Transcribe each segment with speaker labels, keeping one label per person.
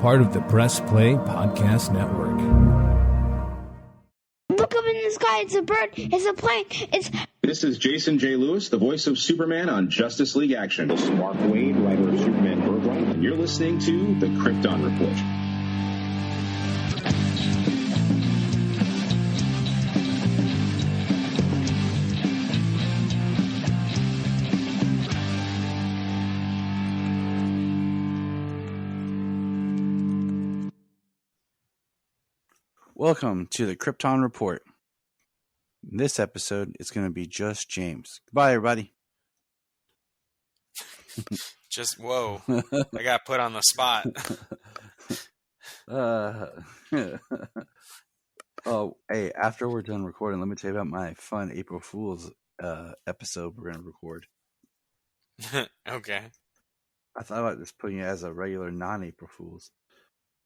Speaker 1: part of the Press Play Podcast Network.
Speaker 2: Look up in the sky, it's a bird, it's a plane,
Speaker 3: This is Jason J. Lewis, the voice of Superman on Justice League Action. This is Mark Wade, writer of Superman Birthright, and you're listening to the Krypton Report.
Speaker 4: Welcome to the Krypton Report. In this episode, it's going to be just James. Goodbye, everybody.
Speaker 5: Whoa. I got put on the spot.
Speaker 4: Hey, after we're done recording, let me tell you about my fun April Fool's episode we're going to record.
Speaker 5: Okay.
Speaker 4: I thought about just putting it as a regular non-April Fool's.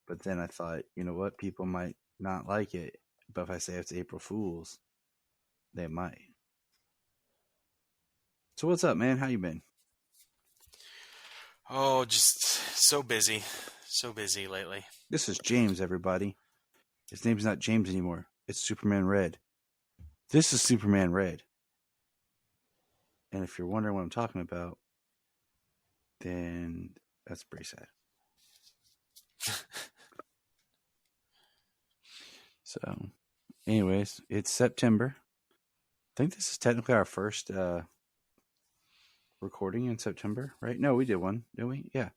Speaker 4: But then I thought, you know what? People might not like it. But if I say it's April Fool's, they might. So what's up, man? How you been?
Speaker 5: Oh, just so busy. So busy lately.
Speaker 4: This is James, everybody. His name's not James anymore. It's Superman Red. This is Superman Red. And if you're wondering what I'm talking about, then that's pretty sad. So, anyways, it's September. I think this is technically our first recording in September, right? No, we did one, didn't we? Yeah.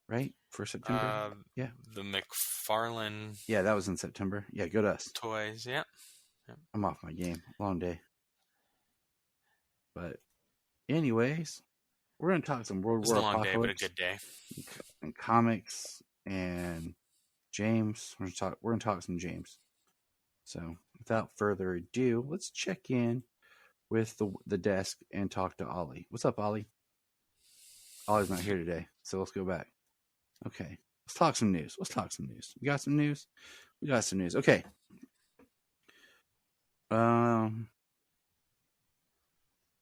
Speaker 4: Right? For September? Yeah.
Speaker 5: The McFarlane...
Speaker 4: Yeah, that was in September. Yeah, good us.
Speaker 5: Toys, yeah.
Speaker 4: I'm off my game. Long day. But, anyways, we're going to talk some World War Apocalypse.
Speaker 5: It was a long day, but a good day.
Speaker 4: And comics and James. We're going to talk some James. So, without further ado, let's check in with the desk and talk to Ollie. What's up, Ollie? Ollie's not here today, so let's go back. Okay, let's talk some news. You got some news? We got some news. Okay.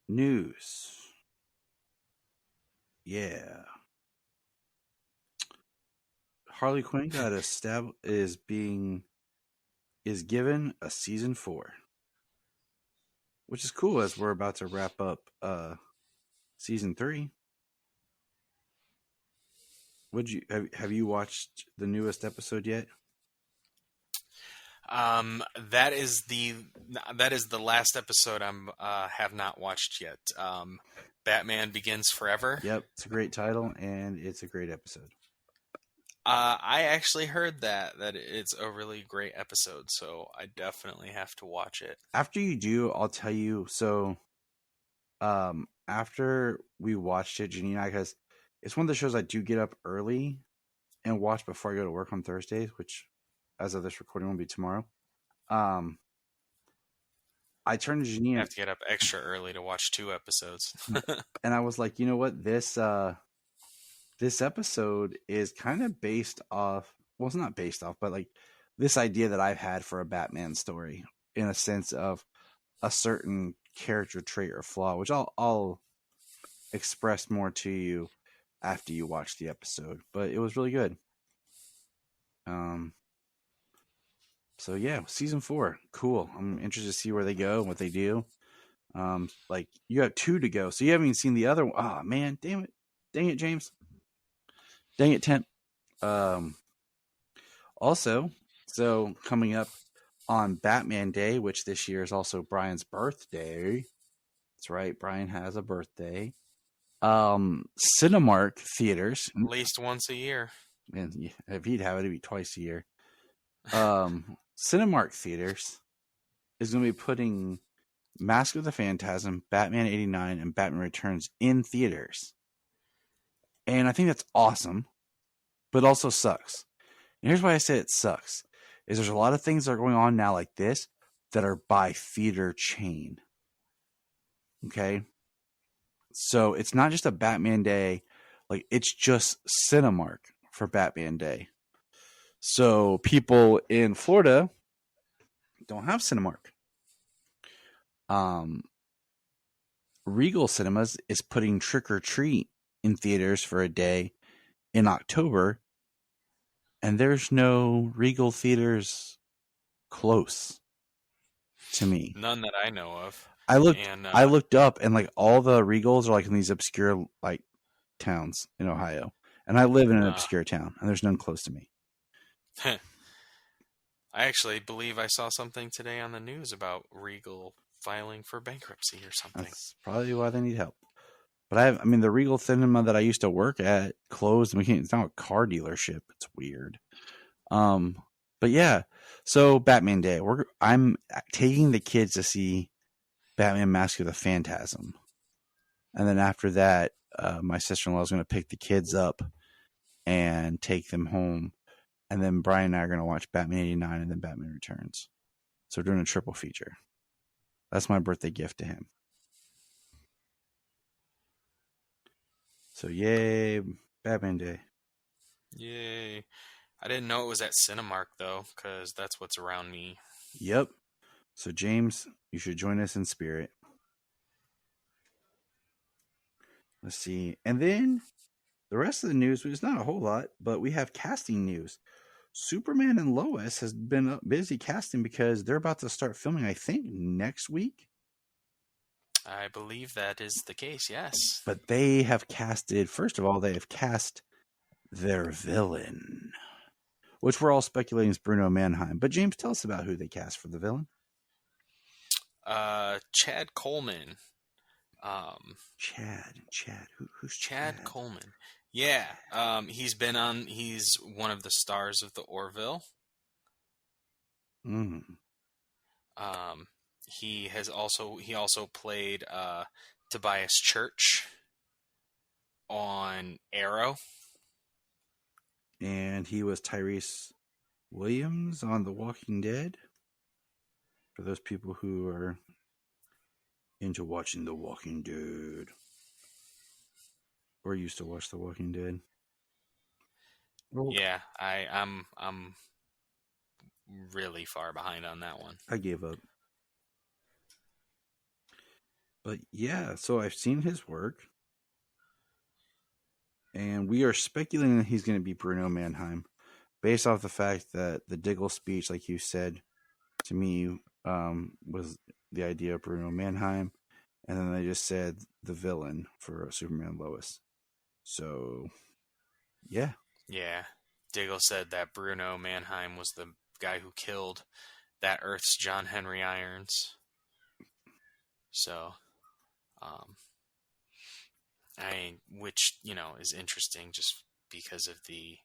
Speaker 4: News. Yeah. Harley Quinn is given a season 4, which is cool as we're about to wrap up season 3. Have you watched the newest episode yet?
Speaker 5: That is the last episode I have not watched yet. Batman Begins Forever.
Speaker 4: Yep, it's a great title and it's a great episode.
Speaker 5: I actually heard that it's a really great episode, so I definitely have to watch it.
Speaker 4: After you do, I'll tell you. So, after we watched it, Janine and I, because it's one of the shows I do get up early and watch before I go to work on Thursdays, which, as of this recording, will be tomorrow. I turned to Janine.
Speaker 5: I have to get up extra early to watch 2 episodes.
Speaker 4: And I was like, you know what? This episode is kind of based off, well, it's not based off, but like this idea that I've had for a Batman story in a sense of a certain character trait or flaw, which I'll express more to you after you watch the episode, but it was really good. So yeah, season 4, cool. I'm interested to see where they go and what they do. Like you have 2 to go, so you haven't even seen the other one. Oh man, dang it, James. Dang it, Temp. Also, so coming up on Batman Day, which this year is also Brian's birthday. That's right, Brian has a birthday. Cinemark theaters.
Speaker 5: At least once a year.
Speaker 4: And if he'd have it, it'd be twice a year. Cinemark theaters is going to be putting Mask of the Phantasm, Batman 89, and Batman Returns in theaters. And I think that's awesome, but also sucks. And here's why I say it sucks. Is there's a lot of things that are going on now like this that are by theater chain. Okay? So it's not just a Batman Day. Like, it's just Cinemark for Batman Day. So people in Florida don't have Cinemark. Regal Cinemas is putting Trick or Treat in theaters for a day in October. and there's no Regal theaters close to me.
Speaker 5: None that I know of.
Speaker 4: I
Speaker 5: And
Speaker 4: looked up, and like all the Regals are like in these obscure like towns in Ohio, and I live in an obscure town, and there's none close to me.
Speaker 5: I actually believe I saw something today on the news about Regal filing for bankruptcy or something.
Speaker 4: That's probably why they need help. But I mean, the Regal Cinema that I used to work at closed. It's not a car dealership. It's weird. But yeah. So Batman Day, I'm taking the kids to see Batman Mask of the Phantasm, and then after that, my sister-in-law is going to pick the kids up and take them home, and then Brian and I are going to watch Batman '89 and then Batman Returns. So we're doing a triple feature. That's my birthday gift to him. So yay, Batman Day.
Speaker 5: Yay. I didn't know it was at Cinemark, though, because that's what's around me.
Speaker 4: Yep. So James, you should join us in spirit. Let's see. And then the rest of the news is not a whole lot, but we have casting news. Superman and Lois has been busy casting because they're about to start filming, I think, next week.
Speaker 5: I believe that is the case, yes.
Speaker 4: But they have casted, first of all, they have cast their villain, which we're all speculating is Bruno Mannheim. But James, tell us about who they cast for the villain.
Speaker 5: Chad Coleman.
Speaker 4: Chad. Who's
Speaker 5: Chad Coleman? Yeah. He's one of the stars of the Orville. He also played Tobias Church on Arrow.
Speaker 4: And he was Tyrese Williams on The Walking Dead. For those people who are into watching The Walking Dead. Or used to watch The Walking Dead.
Speaker 5: Yeah, I'm really far behind on that one.
Speaker 4: I gave up. But yeah, so I've seen his work. And we are speculating that he's going to be Bruno Mannheim. Based off the fact that the Diggle speech, like you said to me, was the idea of Bruno Mannheim. And then they just said the villain for Superman Lois. So, yeah.
Speaker 5: Yeah. Diggle said that Bruno Mannheim was the guy who killed that Earth's John Henry Irons. So, which, is interesting just because of the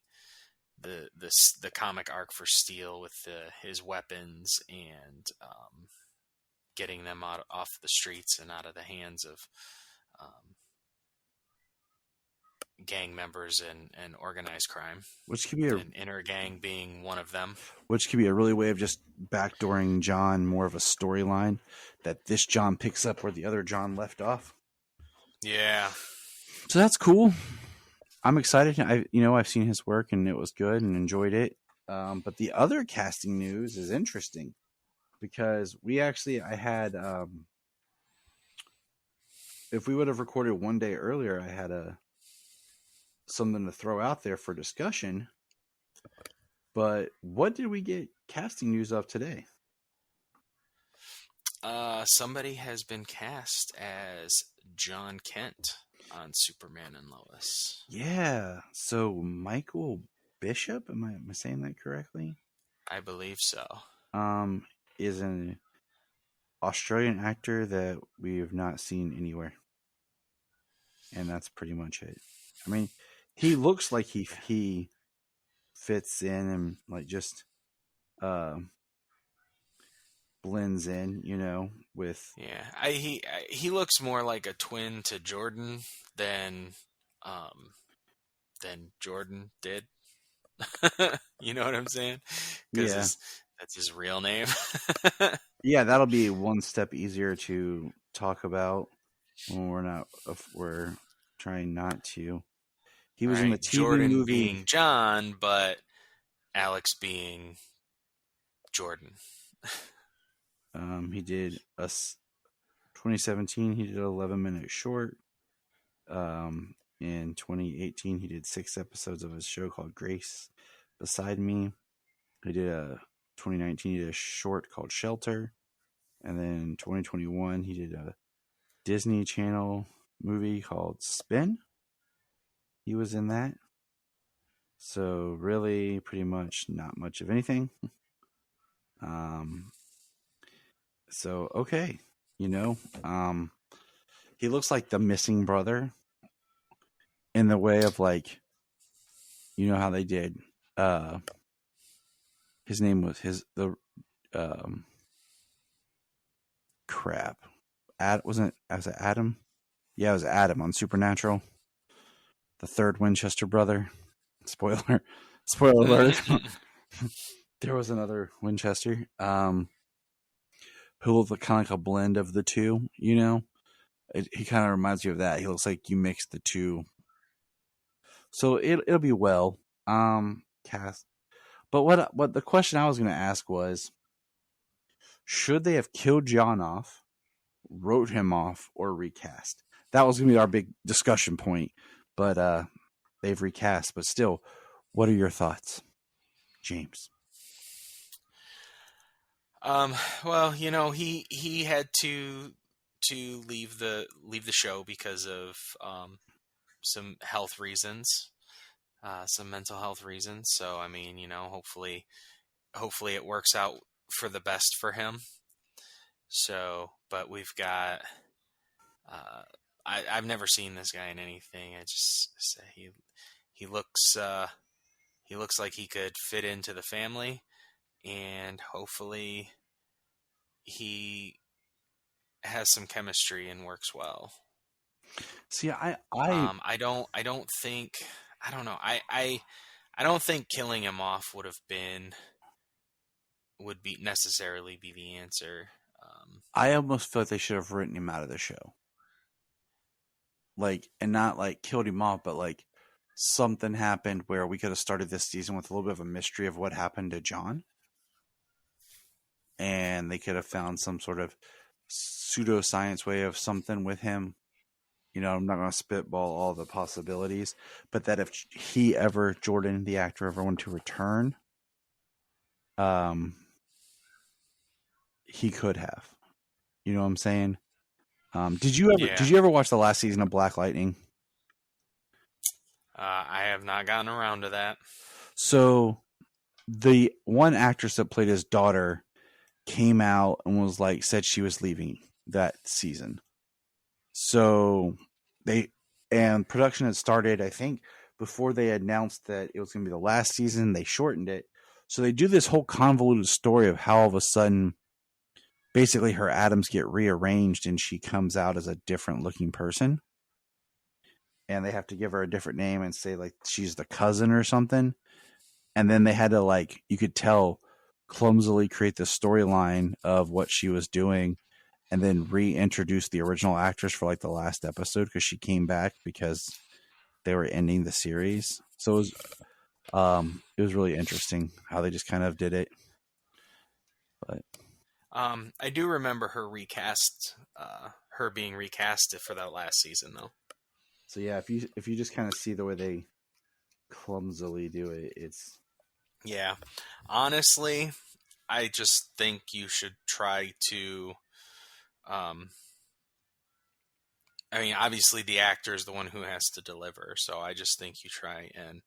Speaker 5: comic arc for Steel with his weapons and getting them off the streets and out of the hands of gang members and organized crime.
Speaker 4: Which could be
Speaker 5: an inner gang being one of them.
Speaker 4: Which could be a really way of just backdooring John, more of a storyline that this John picks up where the other John left off.
Speaker 5: Yeah.
Speaker 4: So that's cool. I'm excited. I've seen his work and it was good and enjoyed it. But the other casting news is interesting because I had, if we would have recorded one day earlier, I had something to throw out there for discussion. But what did we get casting news of today?
Speaker 5: Somebody has been cast as John Kent on Superman and Lois.
Speaker 4: Yeah. So Michael Bishop, am I saying that correctly?
Speaker 5: I believe so.
Speaker 4: Is an Australian actor that we have not seen anywhere. And that's pretty much it. I mean, he looks like he fits in and like just blends in, with.
Speaker 5: Yeah, he looks more like a twin to Jordan than Jordan did. You know what I'm saying? Because that's his real name.
Speaker 4: Yeah, that'll be one step easier to talk about when we're trying not to. He was in the TV
Speaker 5: Jordan
Speaker 4: movie
Speaker 5: being John, but Alex being Jordan.
Speaker 4: He did 2017. He did an 11-minute short. In 2018, he did 6 episodes of his show called Grace. beside me. He did 2019, he did a short called Shelter. And then 2021, he did a Disney Channel movie called Spin. He was in that. So really pretty much not much of anything. So okay, he looks like the missing brother in the way of like, how they did his name was wasn't it Adam? Yeah, it was Adam on Supernatural. The third Winchester brother. Spoiler alert. There was another Winchester. Who looked kind of like a blend of the two, he kind of reminds you of that. He looks like you mixed the two. So it'll be well cast. But what the question I was going to ask was, should they have killed John off, wrote him off, or recast? That was going to be our big discussion point. But they've recast. But still, what are your thoughts, James?
Speaker 5: Well, he had to leave the show because of some health reasons, some mental health reasons. So I mean, hopefully it works out for the best for him. So, but we've got I've never seen this guy in anything. I just say he looks like he could fit into the family. And hopefully he has some chemistry and works well.
Speaker 4: See, I
Speaker 5: don't think killing him off would necessarily be the answer.
Speaker 4: I almost feel like they should have written him out of the show. And not killed him off, but something happened where we could have started this season with a little bit of a mystery of what happened to John. And they could have found some sort of pseudoscience way of something with him. I'm not going to spitball all the possibilities, but that if Jordan, the actor, ever wanted to return, he could have. You know what I'm saying? Did you ever watch the last season of Black Lightning?
Speaker 5: I have not gotten around to that.
Speaker 4: So the one actress that played his daughter came out and said she was leaving that season. So production had started, I think, before they announced that it was going to be the last season. They shortened it. So they do this whole convoluted story of how all of a sudden, basically her atoms get rearranged and she comes out as a different looking person. And they have to give her a different name and say she's the cousin or something. And then they had to you could tell, clumsily create the storyline of what she was doing and then reintroduce the original actress for the last episode because she came back because they were ending the series. So it was really interesting how they just kind of did it. But
Speaker 5: I do remember her being recast for that last season though.
Speaker 4: So yeah, if you just kind of see the way they clumsily do it, it's
Speaker 5: yeah. Honestly, I just think you should try to obviously the actor is the one who has to deliver, so I just think you try and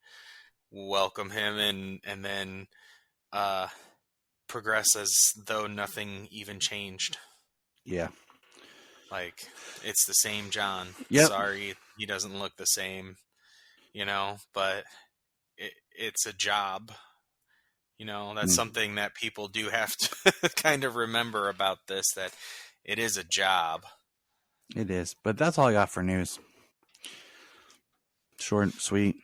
Speaker 5: welcome him and then progress as though nothing even changed.
Speaker 4: Yeah.
Speaker 5: It's the same John.
Speaker 4: Yep.
Speaker 5: Sorry, he doesn't look the same, but it's a job. That's something that people do have to kind of remember about this, that it is a job.
Speaker 4: It is. But that's all I got for news. Short and sweet.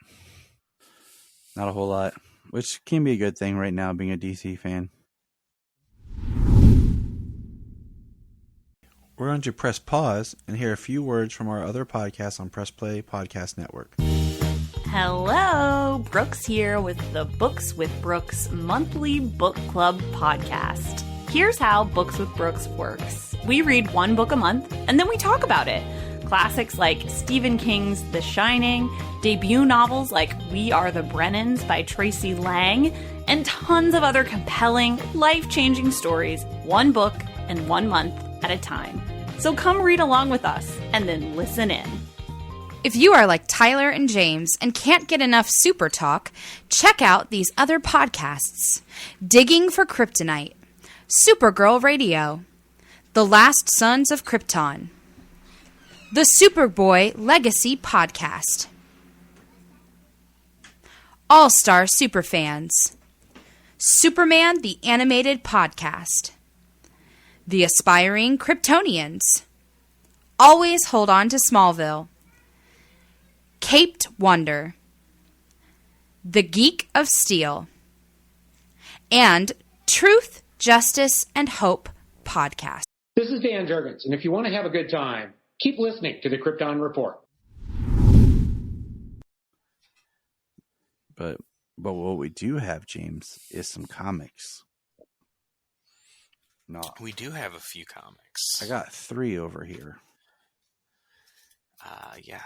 Speaker 4: Not a whole lot, which can be a good thing right now, being a DC fan. We're going to press pause and hear a few words from our other podcasts on Press Play Podcast Network.
Speaker 6: Hello, Brooks here with the Books with Brooks monthly book club podcast. Here's how Books with Brooks works. We read one book a month and then we talk about it. Classics like Stephen King's The Shining, debut novels like We Are the Brennans by Tracy Lang, and tons of other compelling, life-changing stories, one book and 1 month at a time. So come read along with us and then listen in.
Speaker 7: If you are like Tyler and James and can't get enough super talk, check out these other podcasts. Digging for Kryptonite, Supergirl Radio, The Last Sons of Krypton, the Superboy Legacy Podcast, All-Star Superfans, Superman the Animated Podcast, The Aspiring Kryptonians, Always Hold On to Smallville, Caped Wonder, The Geek of Steel, and Truth, Justice, and Hope Podcast.
Speaker 8: This is Dan Jurgens, and if you want to have a good time, keep listening to the Krypton Report.
Speaker 4: But what we do have, James, is some comics. No,
Speaker 5: We do have a few comics.
Speaker 4: I got 3 over here.
Speaker 5: Yeah,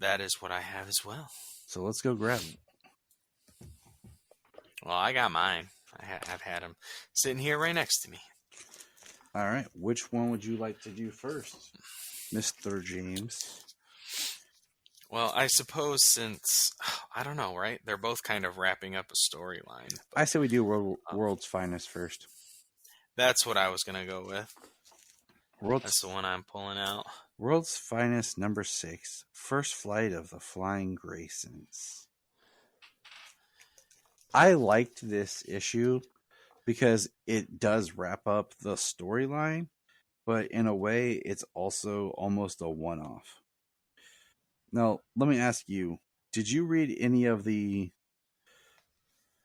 Speaker 5: that is what I have as well.
Speaker 4: So let's go grab them.
Speaker 5: Well, I got mine. I've had them sitting here right next to me.
Speaker 4: All right, which one would you like to do first, Mr. James?
Speaker 5: Well, I suppose since, I don't know, right? They're both kind of wrapping up a storyline.
Speaker 4: I say we do World's Finest first.
Speaker 5: That's what I was going to go with.
Speaker 4: World's
Speaker 5: That's the one I'm pulling out.
Speaker 4: World's Finest number 6, First Flight of the Flying Graysons. I liked this issue because it does wrap up the storyline, but in a way, it's also almost a one-off. Now, let me ask you, did you read any of the...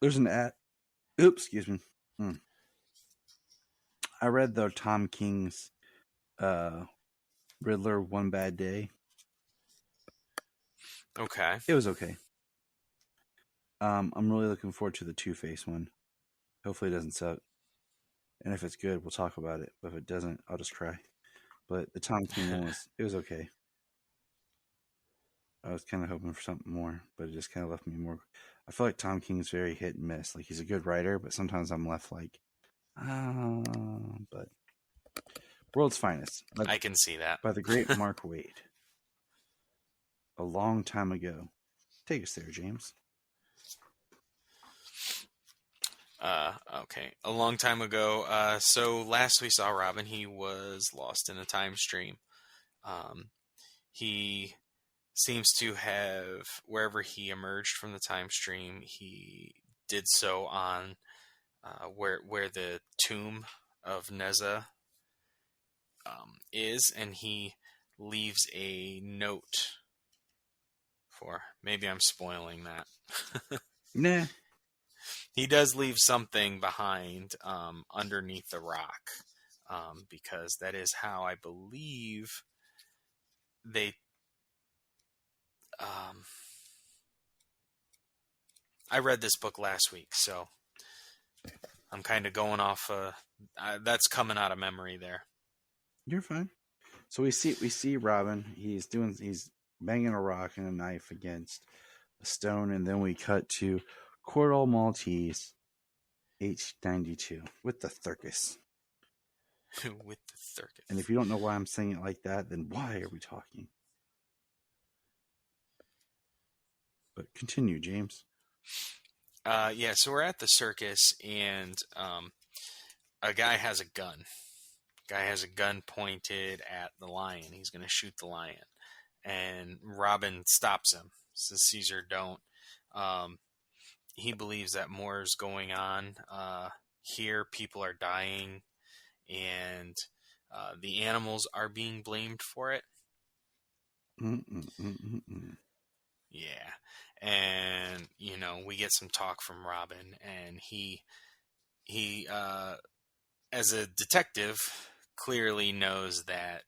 Speaker 4: There's an ad... Oops, excuse me. I read the Tom King's Riddler One Bad Day.
Speaker 5: Okay.
Speaker 4: It was okay. I'm really looking forward to the Two-Face one. Hopefully it doesn't suck. And if it's good, we'll talk about it. But if it doesn't, I'll just cry. But the Tom King one was okay. I was kind of hoping for something more, but it just kind of left me more. I feel like Tom King's very hit and miss. Like, he's a good writer, but sometimes I'm left like, but World's Finest.
Speaker 5: I can see that.
Speaker 4: By the great Mark Waid. A long time ago. Take us there, James.
Speaker 5: Okay. A long time ago. So last we saw Robin, he was lost in a time stream. He seems to have, wherever he emerged from the time stream, he did so on where the tomb of Neza is, and he leaves a note for, maybe I'm spoiling that.
Speaker 4: Nah.
Speaker 5: He does leave something behind underneath the rock, because that is how I believe they... I read this book last week, so I'm kind of going off. That's coming out of memory there.
Speaker 4: You're fine. So we see Robin. He's banging a rock and a knife against a stone, and then we cut to Cordell Maltese, H92, with the Thurkis.
Speaker 5: With the Thurkis.
Speaker 4: And if you don't know why I'm saying it like that, then why are we talking? But continue, James.
Speaker 5: Yeah, so we're at the circus, and a guy has a gun. Guy has a gun pointed at the lion. He's going to shoot the lion. And Robin stops him. Says, Caesar, don't. He believes that more is going on. Here, people are dying, and the animals are being blamed for it. Yeah. And, we get some talk from Robin, and he as a detective, clearly knows that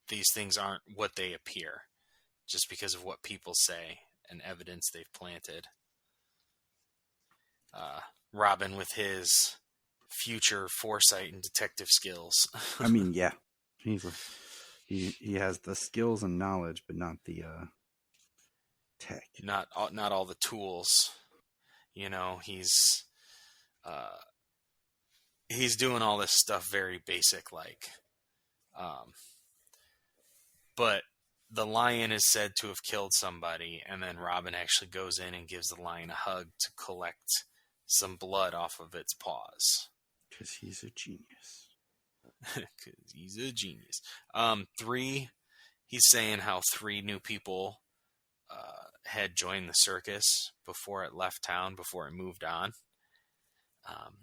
Speaker 5: these things aren't what they appear, just because of what people say and evidence they've planted. Robin, with his future foresight and detective skills.
Speaker 4: I mean, yeah. He's He has the skills and knowledge, but not the tech.
Speaker 5: Not all the tools. You know, he's doing all this stuff very basic like. But the lion is said to have killed somebody, and then Robin actually goes in and gives the lion a hug to collect some blood off of its paws.
Speaker 4: Because he's a genius.
Speaker 5: Because he's a genius. 3, he's saying how 3 new people had joined the circus before it left town, before it moved on.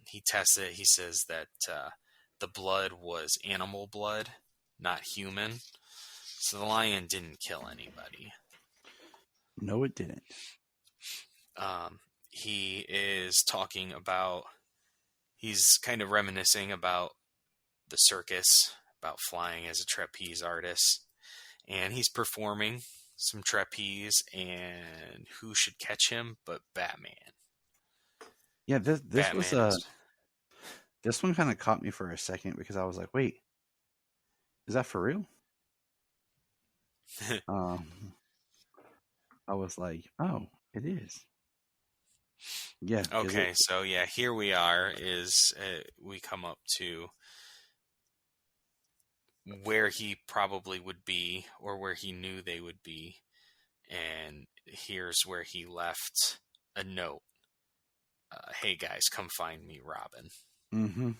Speaker 5: He tests it. He says that the blood was animal blood, not human. So the lion didn't kill anybody.
Speaker 4: No, it didn't.
Speaker 5: He is talking about, he's kind of reminiscing about the circus, about flying as a trapeze artist. And he's performing some trapeze, and who should catch him but Batman?
Speaker 4: Yeah, this
Speaker 5: Batman
Speaker 4: was this one kind of caught me for a second because I was like, wait, is that for real? I was like, oh, it is. Yeah.
Speaker 5: Okay, so yeah, here we are. We come up to where he probably would be, or where he knew they would be, and here's where he left a note. Hey guys, come find me, Robin.
Speaker 4: Mm-hmm.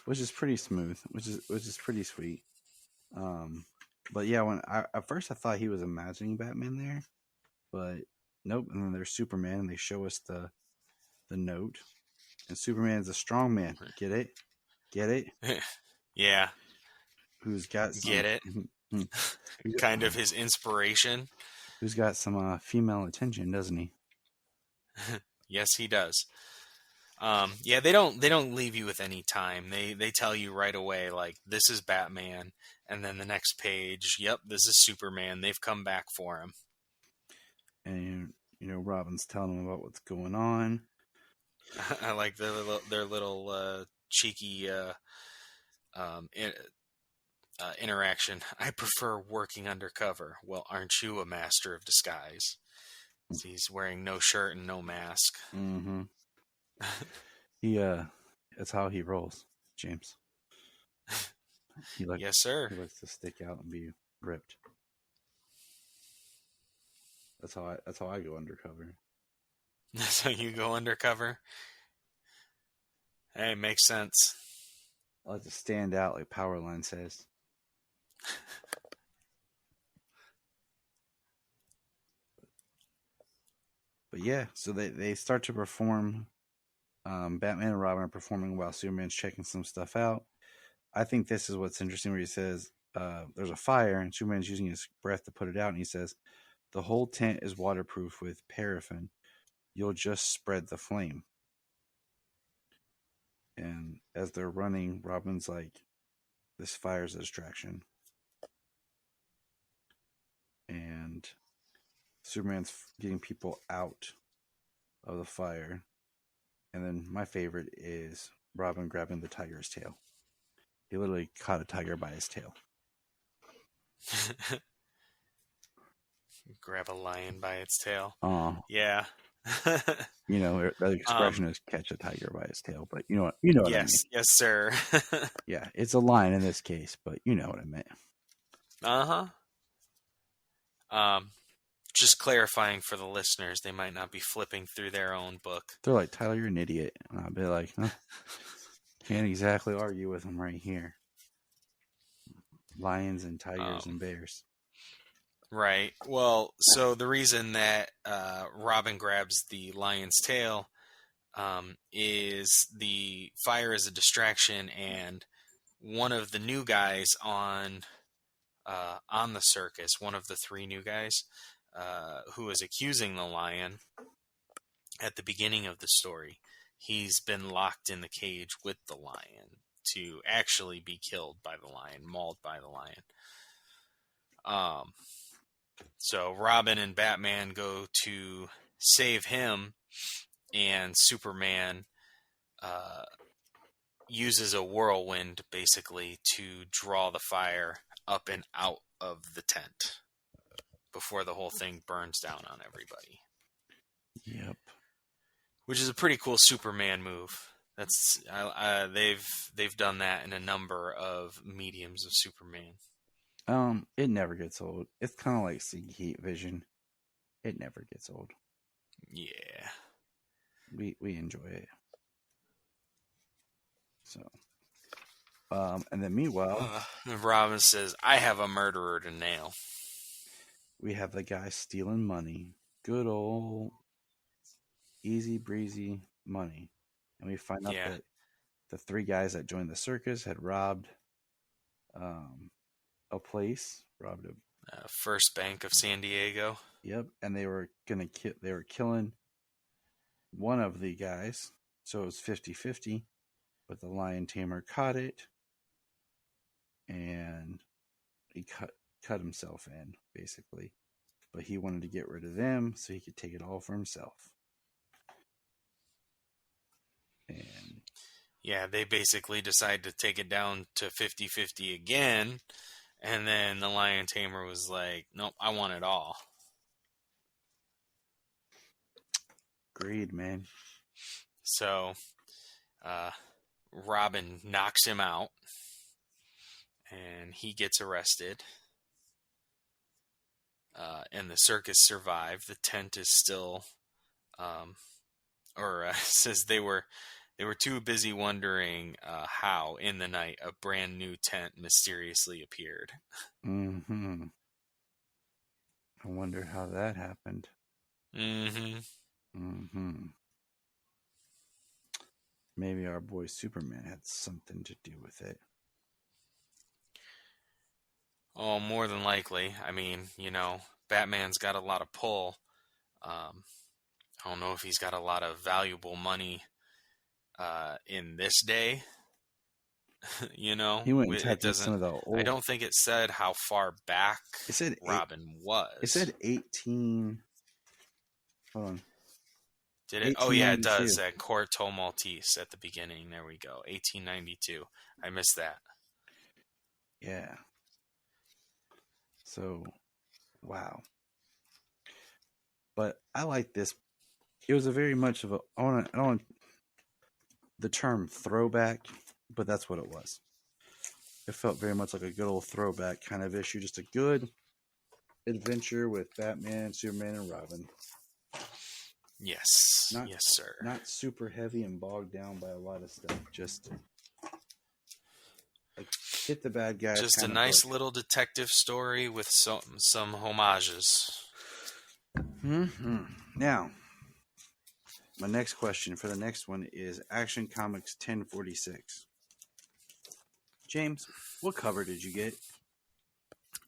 Speaker 4: Which is pretty smooth. Which is pretty sweet. But yeah, when at first I thought he was imagining Batman there, but nope. And then there's Superman, and they show us the note, and Superman's a strong man. Get it?
Speaker 5: Yeah.
Speaker 4: Who's got some,
Speaker 5: get it? Kind of his inspiration.
Speaker 4: Who's got some female attention, doesn't he?
Speaker 5: Yes, he does. Yeah, they don't leave you with any time. They tell you right away, like, this is Batman, and then the next page, yep, this is Superman. They've come back for him.
Speaker 4: And Robin's telling him about what's going on.
Speaker 5: I like their little cheeky interaction. I prefer working undercover. Well, aren't you a master of disguise? He's wearing no shirt and no mask.
Speaker 4: Mm-hmm. That's how he rolls, James.
Speaker 5: Yes, sir.
Speaker 4: He likes to stick out and be ripped. That's how I go undercover.
Speaker 5: That's how you go undercover? Hey, makes sense.
Speaker 4: I like to stand out, like Powerline says. But yeah, so they start to perform. Batman and Robin are performing while Superman's checking some stuff out. I think this is what's interesting, where he says there's a fire and Superman's using his breath to put it out, and he says the whole tent is waterproof with paraffin. You'll just spread the flame. And as they're running, Robin's like, this fire's a distraction. And Superman's getting people out of the fire. And then my favorite is Robin grabbing the tiger's tail. He literally caught a tiger by his tail.
Speaker 5: Grab a lion by its tail.
Speaker 4: Yeah. The expression is catch a tiger by his tail, but you know what
Speaker 5: yes,
Speaker 4: I mean.
Speaker 5: Yes, sir.
Speaker 4: Yeah, it's a lion in this case, but you know what I meant.
Speaker 5: Just clarifying for the listeners, they might not be flipping through their own book.
Speaker 4: They're like, Tyler, you're an idiot. And I'll be like, huh? Can't exactly argue with them right here. Lions and tigers and bears.
Speaker 5: Right. Well, so the reason that Robin grabs the lion's tail is the fire is a distraction, and one of the new guys on the circus, one of the 3 new guys, who is accusing the lion at the beginning of the story, he's been locked in the cage with the lion to actually be killed by the lion, mauled by the lion. So Robin and Batman go to save him, and Superman uses a whirlwind basically to draw the fire up and out of the tent before the whole thing burns down on everybody.
Speaker 4: Yep.
Speaker 5: Which is a pretty cool Superman move. That's they've done that in a number of mediums of Superman.
Speaker 4: It never gets old. It's kind of like seeing heat vision. It never gets old.
Speaker 5: Yeah.
Speaker 4: We enjoy it. So, and then meanwhile,
Speaker 5: Robin says, "I have a murderer to nail."
Speaker 4: we have the guy stealing money. Good old easy breezy money. And we find out that the 3 guys that joined the circus had robbed a place, robbed a
Speaker 5: First Bank of San Diego.
Speaker 4: Yep, and they were killing one of the guys, so it was 50-50, but the lion tamer caught it, and he cut himself in, basically. But he wanted to get rid of them so he could take it all for himself. And
Speaker 5: yeah, they basically decided to take it down to 50-50 again, and then the lion tamer was like, "Nope, I want it all."
Speaker 4: Agreed, man.
Speaker 5: So, Robin knocks him out, and he gets arrested. And the circus survived. The tent is still, says they were too busy wondering how, in the night, a brand new tent mysteriously appeared.
Speaker 4: Mm-hmm. I wonder how that happened.
Speaker 5: Mm-hmm.
Speaker 4: Mm-hmm. Maybe our boy Superman had something to do with it.
Speaker 5: Oh, more than likely. I mean, Batman's got a lot of pull. I don't know if he's got a lot of valuable money in this day.
Speaker 4: He went and typed in some of the old...
Speaker 5: I don't think it said how far back Robin was.
Speaker 4: It said 18... Hold on.
Speaker 5: Did it? Oh, yeah, it does. At Corto Maltese at the beginning. There we go. 1892. I missed that.
Speaker 4: Yeah. So, wow. But I like this. It was a very much of a... I don't want the term throwback, but that's what it was. It felt very much like a good old throwback kind of issue. Just a good adventure with Batman, Superman, and Robin.
Speaker 5: Yes. Yes, sir.
Speaker 4: Not super heavy and bogged down by a lot of stuff. Just hit the bad guy.
Speaker 5: Just a nice little detective story with some homages.
Speaker 4: Mm-hmm. Now, my next question for the next one is Action Comics 1046. James, what cover did you get?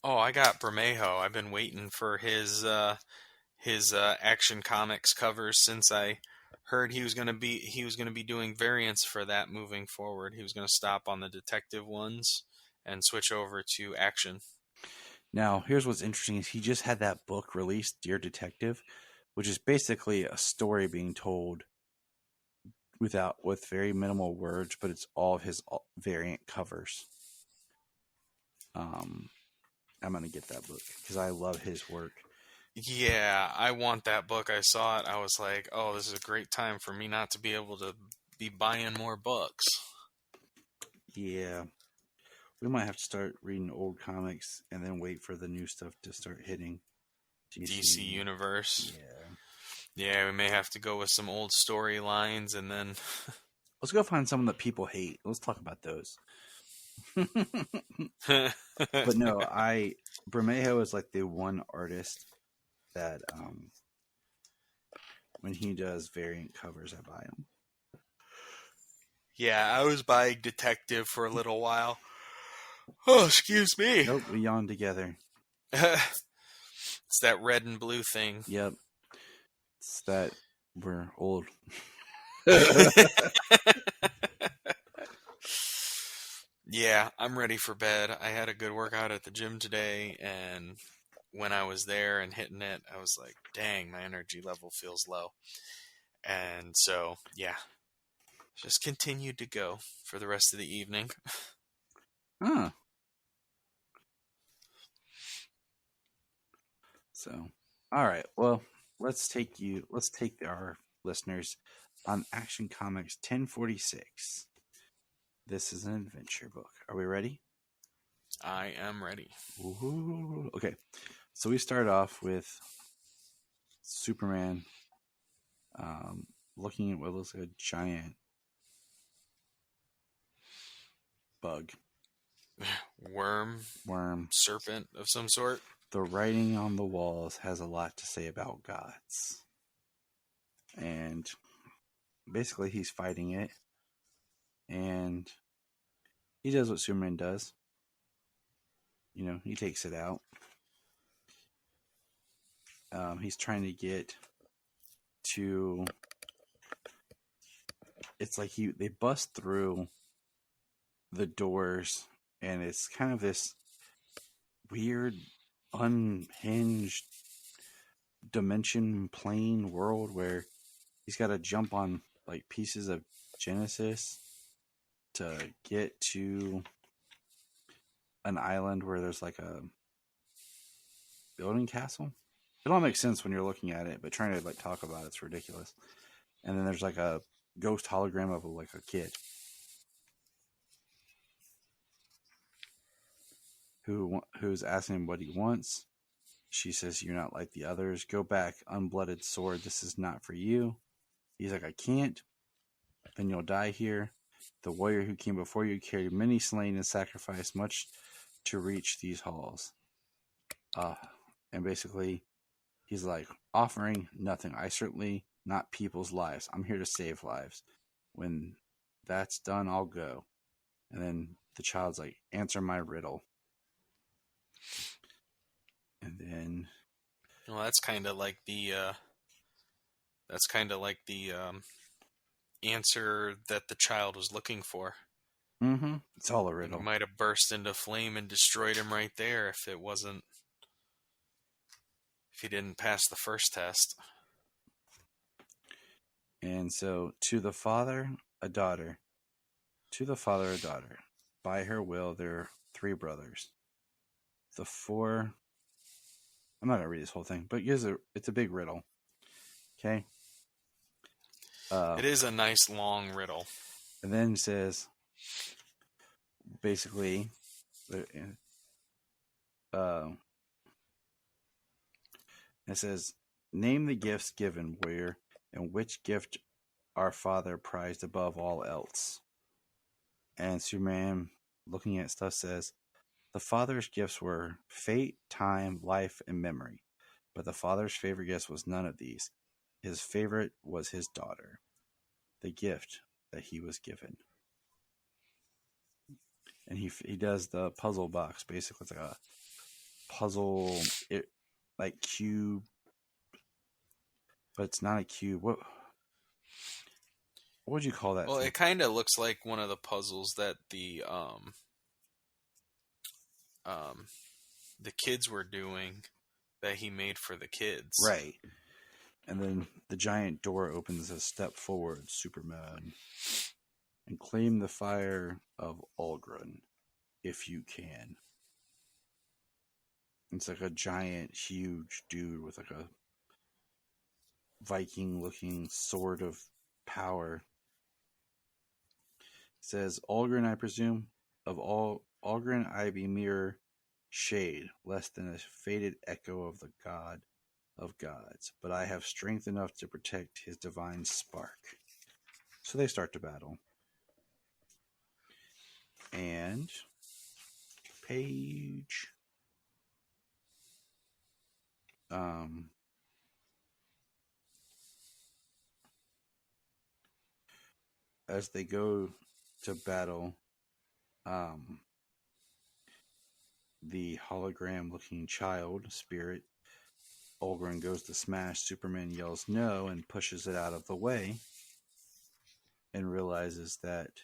Speaker 5: Oh, I got Bermejo. I've been waiting for his Action Comics covers since I heard he was going to be doing variants for that moving forward. He was going to stop on the detective ones and switch over to Action.
Speaker 4: Now, here's what's interesting is he just had that book released, Dear Detective, which is basically a story being told with very minimal words, but it's all of his variant covers. I'm going to get that book because I love his work.
Speaker 5: Yeah, I want that book. I saw it. I was like, oh, this is a great time for me not to be able to be buying more books.
Speaker 4: Yeah. We might have to start reading old comics and then wait for the new stuff to start hitting.
Speaker 5: DC Universe.
Speaker 4: Yeah.
Speaker 5: Yeah, we may have to go with some old storylines and then...
Speaker 4: Let's go find someone that people hate. Let's talk about those. But no, Bermejo is like the one artist that when he does variant covers, I buy them.
Speaker 5: Yeah, I was buying Detective for a little while. Oh, excuse me.
Speaker 4: Nope, we yawned together.
Speaker 5: It's that red and blue thing.
Speaker 4: Yep. It's that we're old.
Speaker 5: Yeah, I'm ready for bed. I had a good workout at the gym today, and when I was there and hitting it, I was like, dang, my energy level feels low. And so, yeah, just continued to go for the rest of the evening.
Speaker 4: Huh. So, all right. Well, let's take our listeners on Action Comics 1046. This is an adventure book. Are we ready?
Speaker 5: I am ready.
Speaker 4: Ooh, okay. So we start off with Superman looking at what looks like a giant bug. Worm.
Speaker 5: Serpent of some sort.
Speaker 4: The writing on the walls has a lot to say about gods. And basically he's fighting it. And he does what Superman does. You know, he takes it out. He's trying to get to... It's like they bust through the doors, and it's kind of this weird, unhinged dimension plane world where he's got to jump on like pieces of Genesis to get to an island where there's like a building castle. It all makes sense when you're looking at it, but trying to like talk about it's ridiculous. And then there's like a ghost hologram of like a kid who's asking him what he wants. She says, "You're not like the others. Go back, unblooded sword. This is not for you." He's like, "I can't. Then you'll die here. The warrior who came before you carried many slain and sacrificed much to reach these halls." And basically, he's like, offering nothing. I certainly not people's lives. I'm here to save lives. When that's done, I'll go. And then the child's like, "Answer my riddle." And then,
Speaker 5: well, that's kind of like the answer that the child was looking for.
Speaker 4: mm-hmm, it's all a riddle.
Speaker 5: It might have burst into flame and destroyed him right there if he didn't pass the first test.
Speaker 4: And so, to the father, a daughter. To the father, a daughter. By her will, there are 3 brothers. The 4... I'm not going to read this whole thing, but it's a big riddle. Okay?
Speaker 5: It is a nice long riddle.
Speaker 4: And then it says, basically, it says, "Name the gifts given, warrior, and which gift our father prized above all else." And Superman, looking at stuff, says, "The father's gifts were fate, time, life, and memory. But the father's favorite gift was none of these. His favorite was his daughter, the gift that he was given." And he does the puzzle box. Basically, it's like a puzzle, like cube, but it's not a cube. What would you call that?
Speaker 5: Well,
Speaker 4: thing?
Speaker 5: it kind of looks like one of the puzzles that the kids were doing that he made for the kids.
Speaker 4: Right. And then the giant door opens a step forward, Superman, and claim the fire of Algren, if you can. It's like a giant, huge dude with like a Viking-looking sword of power. It says, "Algren, I presume, of all Algren I be mere shade, less than a faded echo of the god of gods, but I have strength enough to protect his divine spark." So they start to battle. And page as they go to battle, the hologram-looking child spirit, Olgren, goes to smash. Superman yells no and pushes it out of the way and realizes that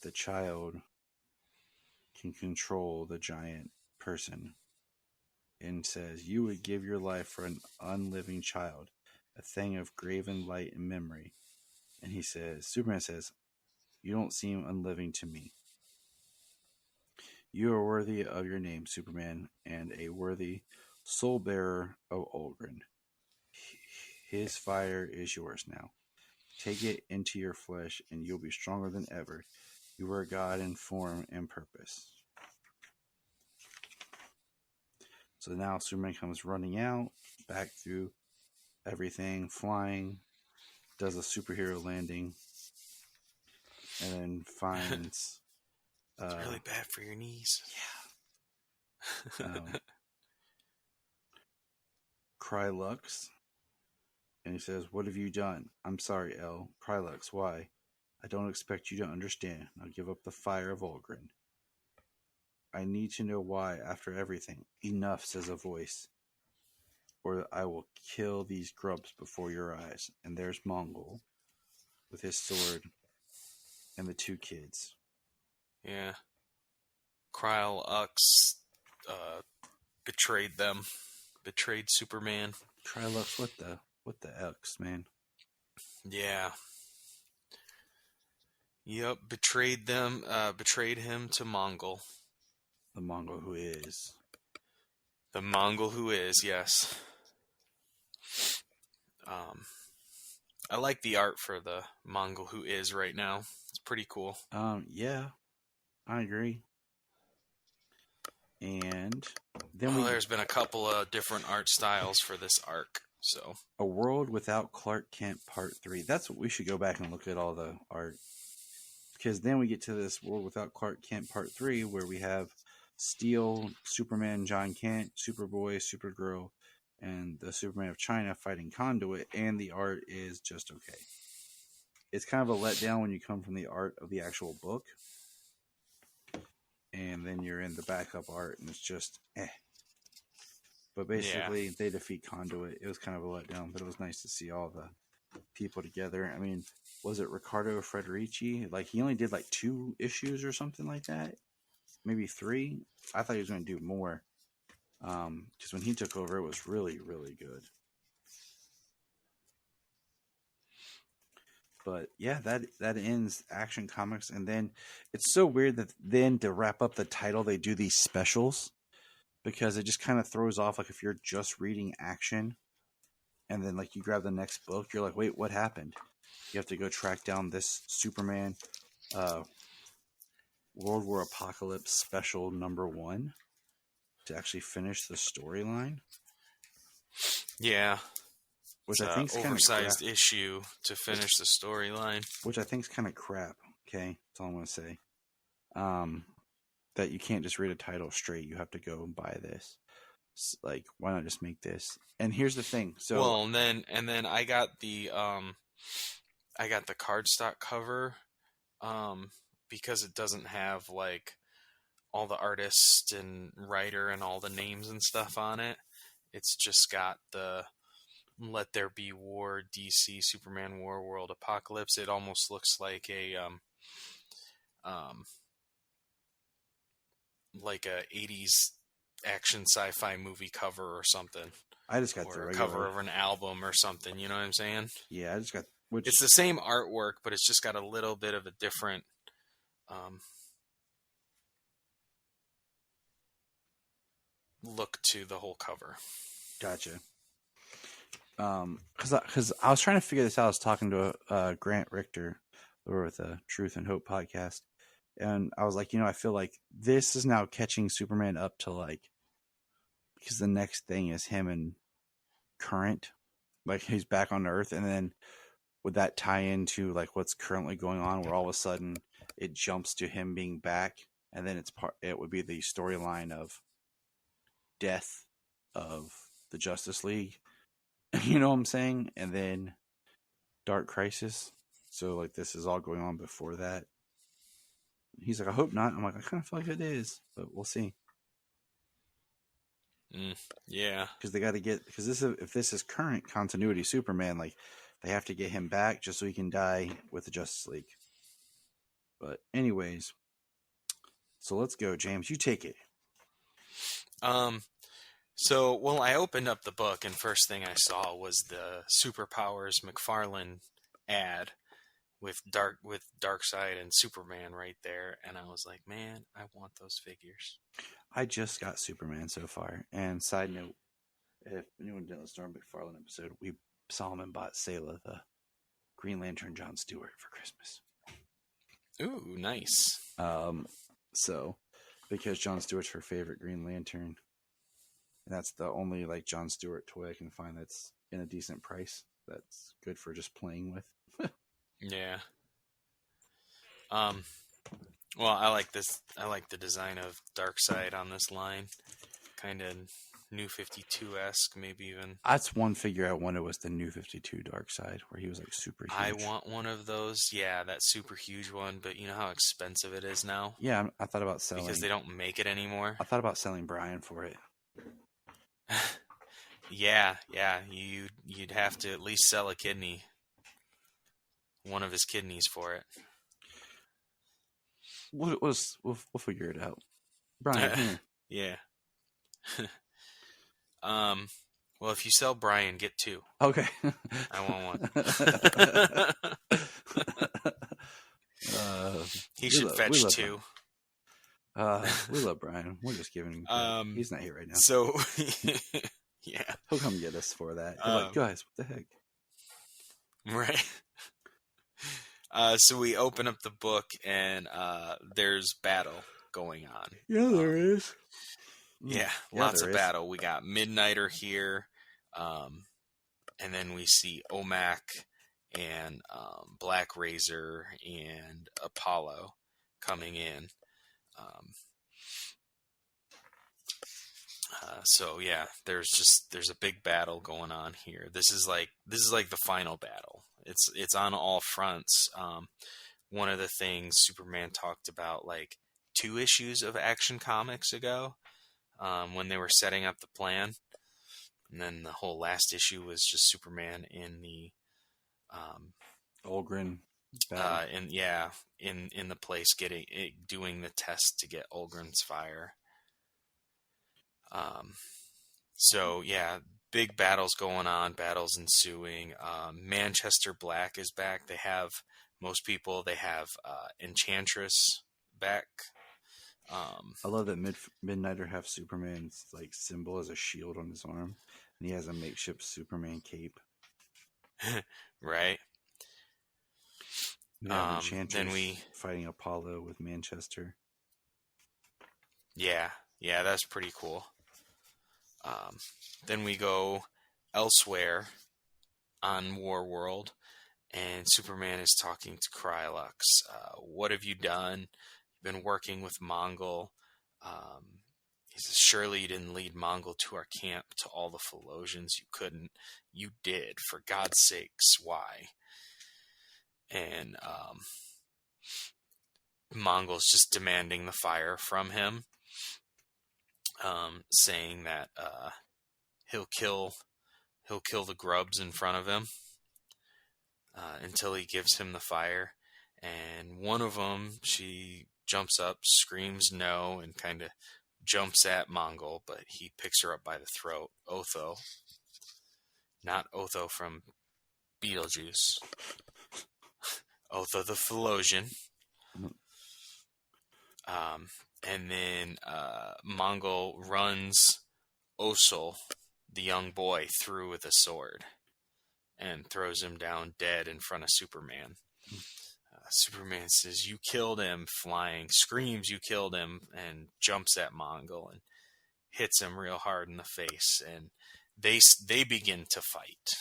Speaker 4: the child can control the giant person and says, "You would give your life for an unliving child, a thing of graven light and memory." And Superman says, "You don't seem unliving to me. You are worthy of your name, Superman, and a worthy Soul bearer of Olgrin. His fire is yours now. Take it into your flesh, and you'll be stronger than ever. You are God in form and purpose. So now Superman comes running out, back through everything, flying, does a superhero landing, and then finds...
Speaker 5: It's really bad for your knees.
Speaker 4: Yeah. Krylux. And he says, "What have you done?" "I'm sorry, El." "Krylux, why?" "I don't expect you to understand. I'll give up the fire of Olgrin." "I need to know why after everything." "Enough," says a voice, "or I will kill these grubs before your eyes." And there's Mongol with his sword and the two kids.
Speaker 5: Yeah. Krylux betrayed them. Betrayed Superman.
Speaker 4: Krylux, what the X, man?
Speaker 5: Yeah. Yep, betrayed them, betrayed him to Mongol.
Speaker 4: The Mongol who is.
Speaker 5: The Mongol who is, yes. I like the art for the Mongol who is right now. It's pretty cool.
Speaker 4: Yeah, I agree. And then
Speaker 5: there's been a couple of different art styles for this arc. So,
Speaker 4: A World Without Clark Kent Part 3. That's what we should go back and look at all the art. Because then we get to this World Without Clark Kent Part 3 where we have Steel, Superman, John Kent, Superboy, Supergirl, and the Superman of China fighting Conduit, and the art is just okay. It's kind of a letdown when you come from the art of the actual book, and then you're in the backup art, and it's just But basically, They defeat Conduit. It was kind of a letdown, but it was nice to see all the people together. I mean, was it Riccardo Federici? Like, he only did like 2 issues or something like that? Maybe 3? I thought he was going to do more. Because when he took over, it was really, really good. But yeah, that ends Action Comics. And then it's so weird that then to wrap up the title, they do these specials. Because it just kind of throws off, like, if you're just reading Action and then, like, you grab the next book, you're like, wait, what happened? You have to go track down this Superman World War Apocalypse special #1 to actually finish the storyline.
Speaker 5: Yeah.
Speaker 4: Which I think is kind of
Speaker 5: oversized issue to finish the storyline.
Speaker 4: Which I think is kind of crap, okay? That's all I'm going to say. That you can't just read a title straight. You have to go and buy this. Like, why not just make this? And here's the thing. So,
Speaker 5: well, and then I got the cardstock cover, because it doesn't have like all the artist and writer and all the names and stuff on it. It's just got the Let There Be War DC Superman Warworld Apocalypse. It almost looks like a 80s action sci-fi movie cover or something.
Speaker 4: I just got
Speaker 5: or
Speaker 4: the
Speaker 5: a
Speaker 4: regular
Speaker 5: cover of an album or something. You know what I'm saying?
Speaker 4: Yeah, I just got.
Speaker 5: It's the same artwork, but it's just got a little bit of a different. Look to the whole cover.
Speaker 4: Gotcha. Because I was trying to figure this out. I was talking to Grant Richter over with the Truth and Hope podcast, and I was like, I feel like this is now catching Superman up to, like, because the next thing is him and Current, like, he's back on Earth, and then would that tie into, like, what's currently going on, where all of a sudden it jumps to him being back, and then it would be the storyline of death of the Justice League. You know what I'm saying? And then Dark Crisis. So, like, this is all going on before that. He's like, I hope not. I'm like, I kind of feel like it is, but we'll see.
Speaker 5: Yeah.
Speaker 4: Because they got to get, if this is current continuity Superman, like, they have to get him back just so he can die with the Justice League. But anyways, so let's go, James. You take it.
Speaker 5: So, well, I opened up the book, and first thing I saw was the Superpowers McFarlane ad with Darkseid and Superman right there, and I was like, man, I want those figures.
Speaker 4: I just got Superman so far. And side note, if anyone didn't listen to our McFarlane episode, we saw him and bought Sayla the Green Lantern John Stewart for Christmas.
Speaker 5: Ooh, nice.
Speaker 4: So because John Stewart's her favorite Green Lantern, and that's the only like John Stewart toy I can find that's in a decent price. That's good for just playing with.
Speaker 5: Yeah. Well, I like this. I like the design of Darkseid on this line. Kind of New 52-esque, maybe even.
Speaker 4: That's one figure I wanted was the New 52 Darkseid, where he was like super huge.
Speaker 5: I want one of those. Yeah, that super huge one. But you know how expensive it is now?
Speaker 4: Yeah, I thought about selling.
Speaker 5: Because they don't make it anymore?
Speaker 4: I thought about selling Brian for it.
Speaker 5: Yeah. You'd have to at least sell a kidney. One of his kidneys for it.
Speaker 4: We'll figure it out. Brian,
Speaker 5: yeah. Well, if you sell Brian, get two.
Speaker 4: Okay.
Speaker 5: I want one. He should fetch two.
Speaker 4: We love Brian. We're just giving him. He's not here right now.
Speaker 5: So, yeah,
Speaker 4: he'll come get us for that. Like, guys, what the heck?
Speaker 5: Right. So we open up the book and there's battle going on.
Speaker 4: Yeah, there is.
Speaker 5: Yeah, lots of battle. We got Midnighter here, and then we see Omak and Black Razor and Apollo coming in. So yeah, there's a big battle going on here. This is like the final battle. It's on all fronts. One of the things Superman talked about like 2 issues of Action Comics ago, when they were setting up the plan, and then the whole last issue was just Superman in the
Speaker 4: Olgren
Speaker 5: battle. In the place doing the test to get Olgren's fire. So yeah, big battles going on, battles ensuing. Manchester Black is back. They have Enchantress back.
Speaker 4: I love that Midnighter have Superman's like symbol as a shield on his arm, and he has a makeshift Superman cape.
Speaker 5: Right.
Speaker 4: Enchantress
Speaker 5: Then we
Speaker 4: fighting Apollo with Manchester.
Speaker 5: Yeah, that's pretty cool. Then we go elsewhere on Warworld, and Superman is talking to Krylux. What have you done? You've been working with Mongol. He says, surely you didn't lead Mongol to our camp, to all the Philosians. You couldn't. You did. For God's sakes, why? And Mongol's just demanding the fire from him. Saying that he'll kill the grubs in front of him until he gives him the fire. And one of them, she jumps up, screams no, and kind of jumps at Mongol, but he picks her up by the throat. Otho, not Otho from Beetlejuice. Otho the Philosian. And then Mongol runs Osul, the young boy, through with a sword and throws him down dead in front of Superman. Superman says, you killed him, flying, screams you killed him, and jumps at Mongol and hits him real hard in the face. And they begin to fight.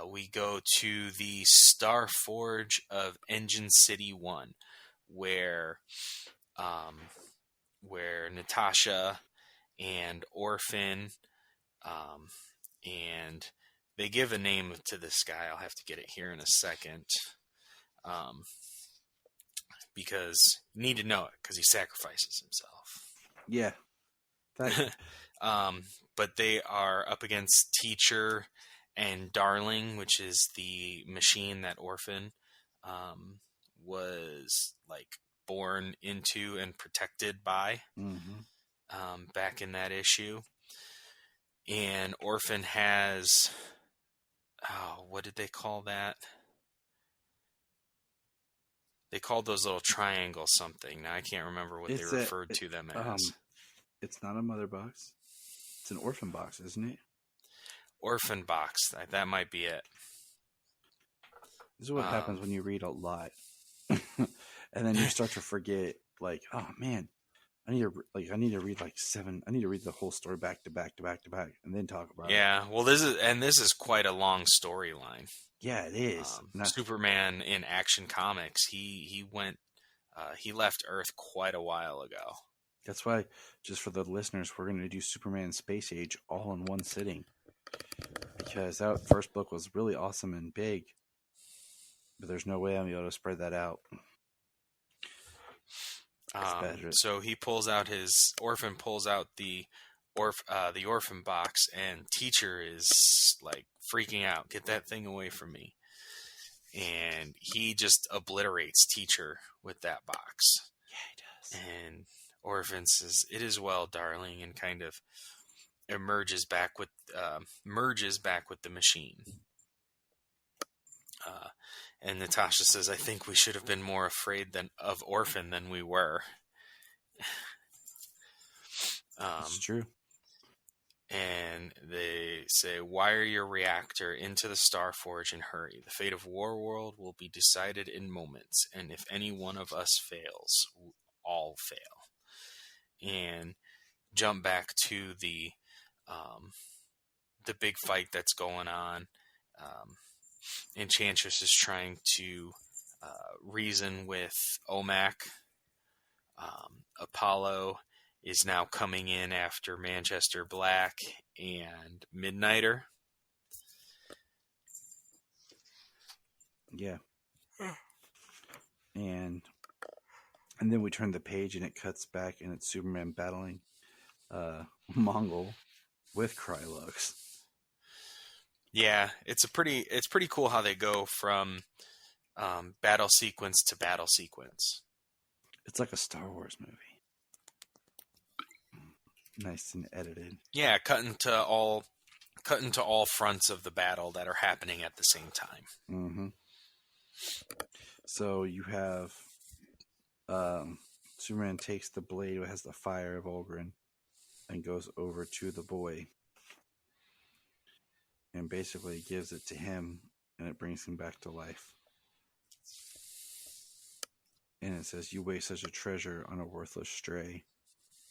Speaker 5: We go to the Star Forge of Engine City 1, where Natasha and Orphan, and they give a name to this guy. I'll have to get it here in a second, because you need to know it, because he sacrifices himself.
Speaker 4: Yeah.
Speaker 5: But they are up against Teacher and Darling, which is the machine that Orphan was like born into and protected by, back in that issue. And Orphan has, what did they call that? They called those little triangles something. Now I can't remember what they referred to them as.
Speaker 4: It's not a mother box. It's an orphan box, isn't it?
Speaker 5: Orphan box. That might be it.
Speaker 4: This is what happens when you read a lot, and then you start to forget. Like, oh man, I need to read like 7. I need to read the whole story back to back to back to back, and then talk about it.
Speaker 5: Yeah. Well, this is quite a long storyline.
Speaker 4: Yeah, it is.
Speaker 5: Superman in Action Comics. He went. He left Earth quite a while ago.
Speaker 4: That's why, just for the listeners, we're going to do Superman Space Age all in one sitting. Because that first book was really awesome and big. But there's no way I'm able to spread that out.
Speaker 5: So he pulls out the orphan box, and Teacher is like freaking out. Get that thing away from me. And he just obliterates Teacher with that box.
Speaker 4: Yeah, he does.
Speaker 5: And Orphan says, "It is well, darling," and kind of merges back with the machine. And Natasha says, "I think we should have been more afraid of Orphan than we were."
Speaker 4: That's true.
Speaker 5: And they say, "Wire your reactor into the Starforge and hurry. The fate of Warworld will be decided in moments, and if any one of us fails, all fail." And jump back to the big fight that's going on. Enchantress is trying to reason with OMAC. Apollo is now coming in after Manchester Black and Midnighter.
Speaker 4: Yeah. And then we turn the page and it cuts back and it's Superman battling Mongol with Krylux.
Speaker 5: Yeah, it's pretty cool how they go from battle sequence to battle sequence.
Speaker 4: It's like a Star Wars movie. Nice and edited.
Speaker 5: Yeah, cut into all fronts of the battle that are happening at the same time.
Speaker 4: Mm-hmm. So you have Superman takes the blade that has the fire of Olgrin and goes over to the boy and basically gives it to him, and it brings him back to life. And it says, "You waste such a treasure on a worthless stray,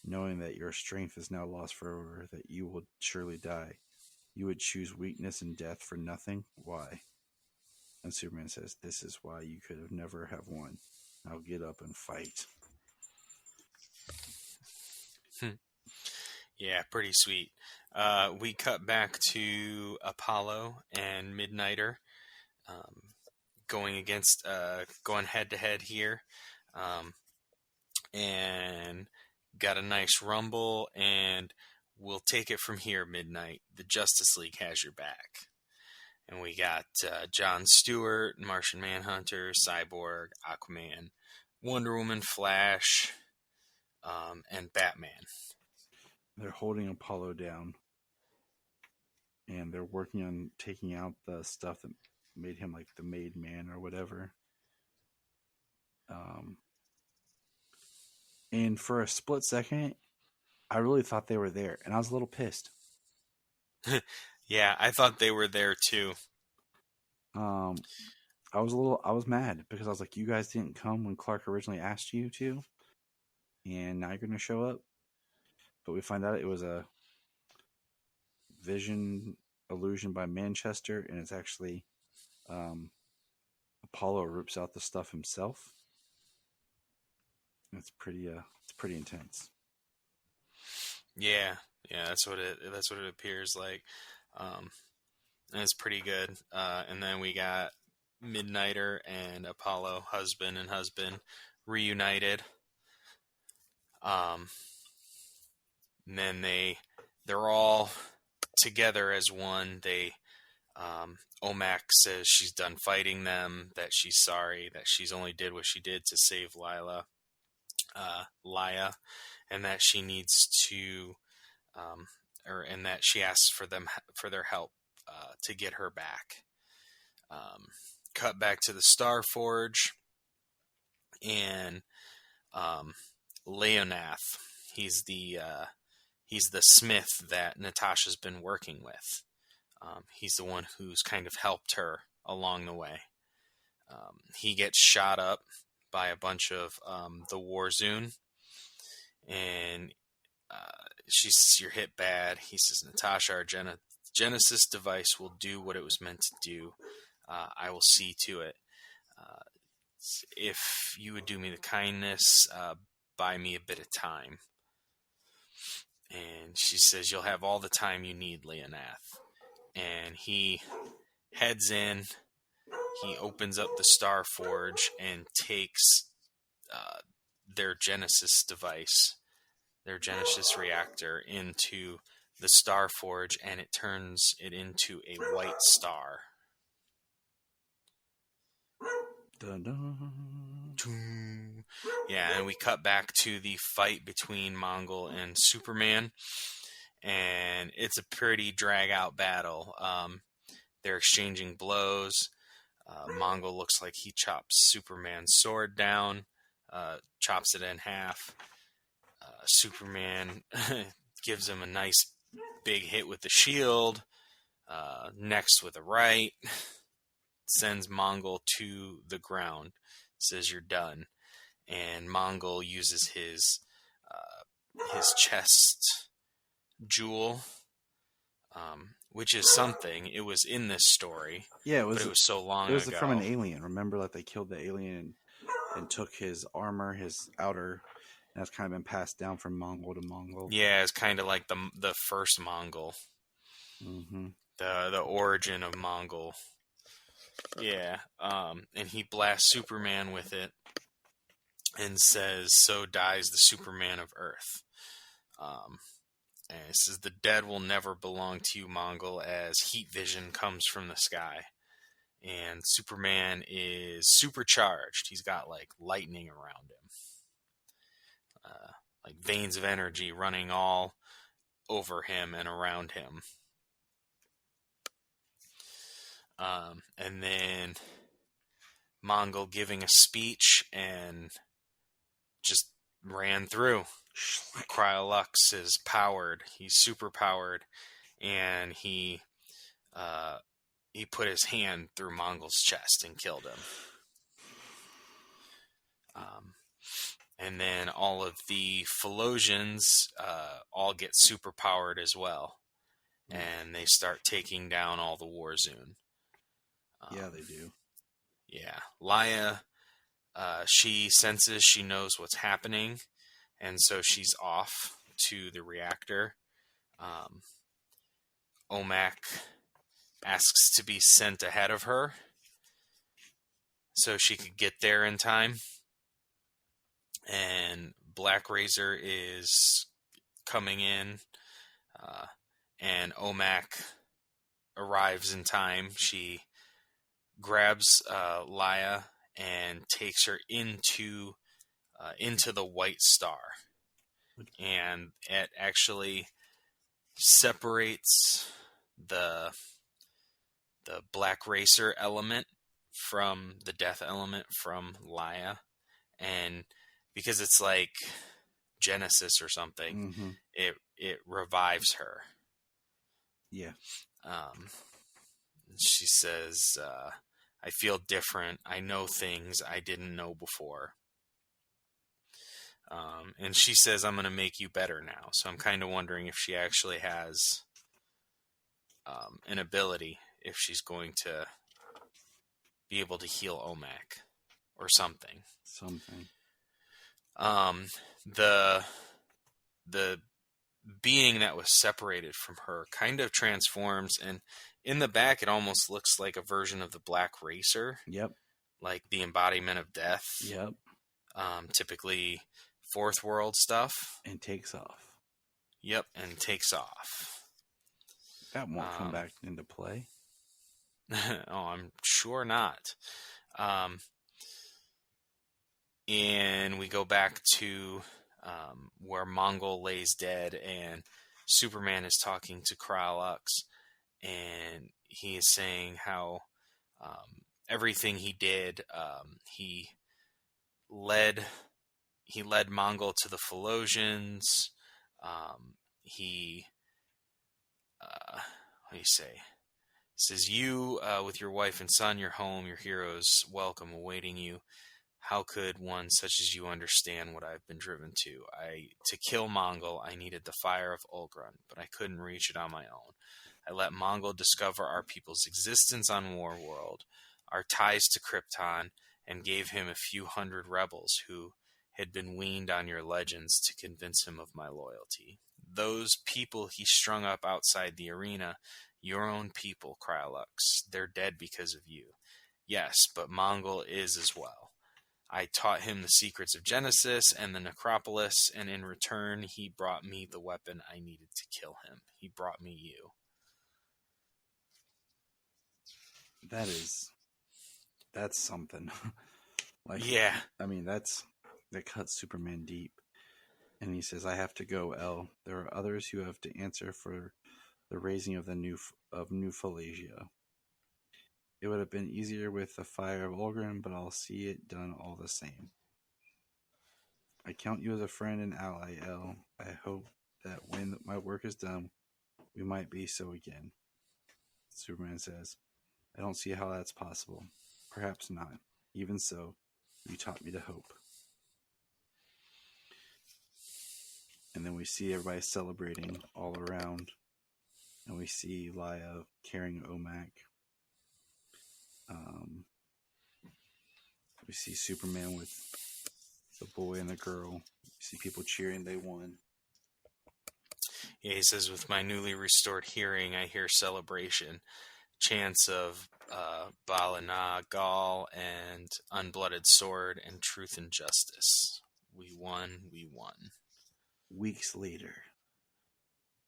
Speaker 4: knowing that your strength is now lost forever, that you will surely die. You would choose weakness and death for nothing? Why?" And Superman says, "This is why you could have never have won. Now get up and fight."
Speaker 5: Yeah, pretty sweet. We cut back to Apollo and Midnighter going head to head here, and got a nice rumble. And we'll take it from here. Midnight, the Justice League has your back. And we got Jon Stewart, Martian Manhunter, Cyborg, Aquaman, Wonder Woman, Flash, and Batman.
Speaker 4: They're holding Apollo down. And they're working on taking out the stuff that made him like the made man or whatever. And for a split second, I really thought they were there. And I was a little pissed.
Speaker 5: Yeah, I thought they were there too.
Speaker 4: I was mad because I was like, you guys didn't come when Clark originally asked you to, and now you're going to show up. But we find out it was a vision illusion by Manchester, and it's actually Apollo rips out the stuff himself. It's pretty intense.
Speaker 5: Yeah, that's what it appears like. And it's pretty good. And then we got Midnighter and Apollo, husband and husband, reunited. And then they're all together as one. OMAC says she's done fighting them, that she's sorry, that she's only did what she did to save Laya, and that she needs to, and that she asks for their help to get her back. Cut back to the Starforge, and Leonath. He's he's the smith that Natasha's been working with. He's the one who's kind of helped her along the way. He gets shot up by a bunch of the Warzone, and she says, "You're hit bad." He says, "Natasha, our Genesis device will do what it was meant to do. I will see to it. If you would do me the kindness, buy me a bit of time." And she says, "You'll have all the time you need, Leonath." And he heads in. He opens up the Star Forge and takes their Genesis device, their Genesis reactor, into the Star Forge, and it turns it into a white star.
Speaker 4: Dun-dun.
Speaker 5: Yeah, and we cut back to the fight between Mongol and Superman, and it's a pretty drag-out battle. They're exchanging blows. Mongol looks like he chops Superman's sword down, chops it in half. Superman gives him a nice big hit with the shield, next with a right, sends Mongol to the ground, says, "You're done." And Mongol uses his chest jewel, which is something. It was in this story.
Speaker 4: Yeah,
Speaker 5: but it was so long
Speaker 4: ago. It was
Speaker 5: ago.
Speaker 4: from an alien. Remember that they killed the alien and took his armor, his outer, and that's kind of been passed down from Mongol to Mongol.
Speaker 5: Yeah, it's kind of like the first Mongol.
Speaker 4: Mm-hmm.
Speaker 5: The origin of Mongol. Yeah, and he blasts Superman with it and says, "So dies the Superman of Earth." And it says, "The dead will never belong to you, Mongol, as heat vision comes from the sky." And Superman is supercharged. He's got like lightning around him. Like veins of energy running all over him and around him. And then Mongol giving a speech and just ran through. Cryolux is powered. He's super powered, and he put his hand through Mongol's chest and killed him. And then all of the Philosians all get super powered as well, and they start taking down all the Warzone.
Speaker 4: Yeah, they do.
Speaker 5: Yeah, Laia, she senses, she knows what's happening, and so she's off to the reactor. Omak asks to be sent ahead of her so she could get there in time. And Black Razor is coming in, and Omak arrives in time. She grabs Laia and takes her into the White Star, and it actually separates the Black Racer element from the Death element from Laia, and because it's like Genesis or something,
Speaker 4: Mm-hmm.
Speaker 5: it revives her.
Speaker 4: Yeah.
Speaker 5: She says, "I feel different. I know things I didn't know before." And she says, "I'm going to make you better now." So I'm kind of wondering if she actually has an ability, if she's going to be able to heal Omak or something. The being that was separated from her kind of transforms, and in the back it almost looks like a version of the Black Racer.
Speaker 4: Yep.
Speaker 5: Like the embodiment of death.
Speaker 4: Yep.
Speaker 5: Typically fourth world stuff.
Speaker 4: And takes off.
Speaker 5: Yep, and takes off.
Speaker 4: That won't come back into play.
Speaker 5: Oh, I'm sure not. And we go back to where Mongol lays dead, and Superman is talking to Cryolux, and he is saying how everything he did, he led Mongol to the Philosians, he, what do you say? Says, you, with your wife and son, your home, your heroes, welcome, awaiting you. How could one such as you understand what I've been driven to? To kill Mongol, I needed the fire of Ulgrun, but I couldn't reach it on my own. I let Mongol discover our people's existence on Warworld, our ties to Krypton, and gave him a few hundred rebels who had been weaned on your legends to convince him of my loyalty. Those people he strung up outside the arena, your own people, Krylux. They're dead because of you. Yes, but Mongol is as well. I taught him the secrets of Genesis and the Necropolis, and in return, he brought me the weapon I needed to kill him. He brought me you.
Speaker 4: That's something.
Speaker 5: Yeah.
Speaker 4: I mean, that cuts Superman deep. And he says, I have to go, El. There are others who have to answer for the raising of New Falasia. It would have been easier with the fire of Ulgrim, but I'll see it done all the same. I count you as a friend and ally, El. I hope that when my work is done, we might be so again. Superman says, I don't see how that's possible. Perhaps not. Even so, you taught me to hope. And then we see everybody celebrating all around. And we see Laya carrying Omak. We see Superman with the boy and the girl. We see people cheering they won.
Speaker 5: Yeah, he says, with my newly restored hearing, I hear celebration. Chants of Balana, Gaul, and Unblooded Sword, and Truth and Justice. We won, we won.
Speaker 4: Weeks later,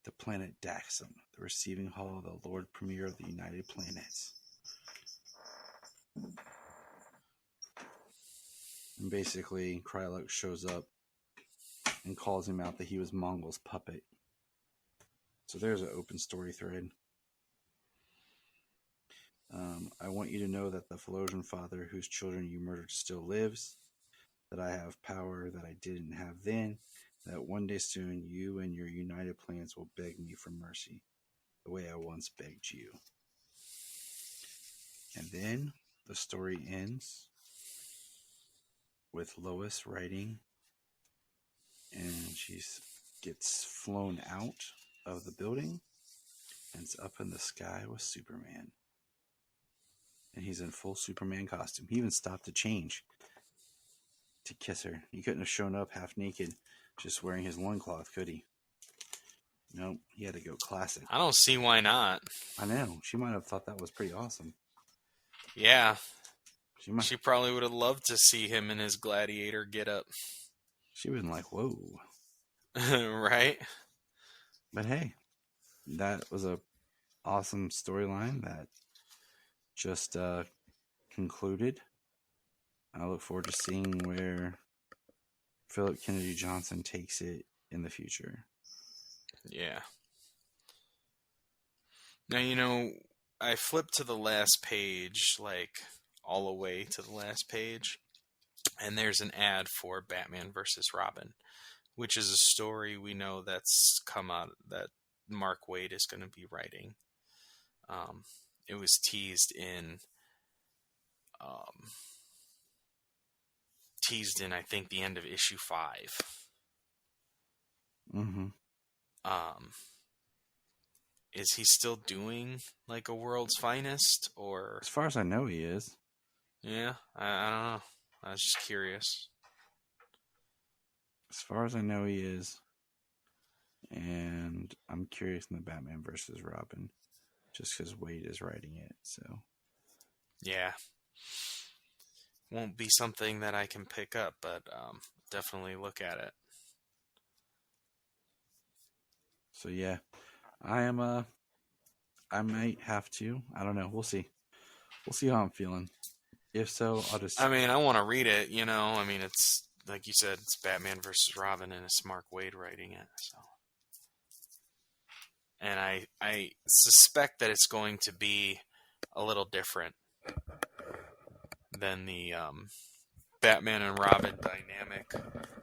Speaker 4: the planet Daxam, the receiving hall of the Lord Premier of the United Planets. And basically, Krylux shows up and calls him out that he was Mongol's puppet. So there's an open story thread. I want you to know that the Phalosian father whose children you murdered still lives, that I have power that I didn't have then, that one day soon you and your United Planets will beg me for mercy, the way I once begged you. And then the story ends with Lois writing, and she gets flown out of the building and it's up in the sky with Superman. And he's in full Superman costume. He even stopped to change to kiss her. He couldn't have shown up half naked just wearing his loincloth, could he? Nope, he had to go classic.
Speaker 5: I don't see why not.
Speaker 4: I know. She might have thought that was pretty awesome.
Speaker 5: Yeah. She probably would have loved to see him in his gladiator getup.
Speaker 4: She would have been like, whoa.
Speaker 5: Right?
Speaker 4: But hey, that was a awesome storyline that just concluded. I look forward to seeing where Philip Kennedy Johnson takes it in the future.
Speaker 5: Yeah. Now, I flipped to the last page, like all the way to the last page, and there's an ad for Batman vs. Robin, which is a story we know that's come out that Mark Waid is going to be writing. It was teased in I think the end of issue 5.
Speaker 4: Mm-hmm.
Speaker 5: Is he still doing like a World's Finest, or?
Speaker 4: As far as I know, he is.
Speaker 5: Yeah, I don't know. I was just curious.
Speaker 4: As far as I know, he is. And I'm curious in the Batman vs. Robin, just because Waid is writing it. So.
Speaker 5: Yeah. Won't be something that I can pick up, but definitely look at it.
Speaker 4: So yeah, I might have to. I don't know. We'll see. We'll see how I'm feeling. If so, I'll just.
Speaker 5: I mean, I want to read it. It's like you said, it's Batman versus Robin, and it's Mark Waid writing it. So, and I suspect that it's going to be a little different than the Batman and Robin dynamic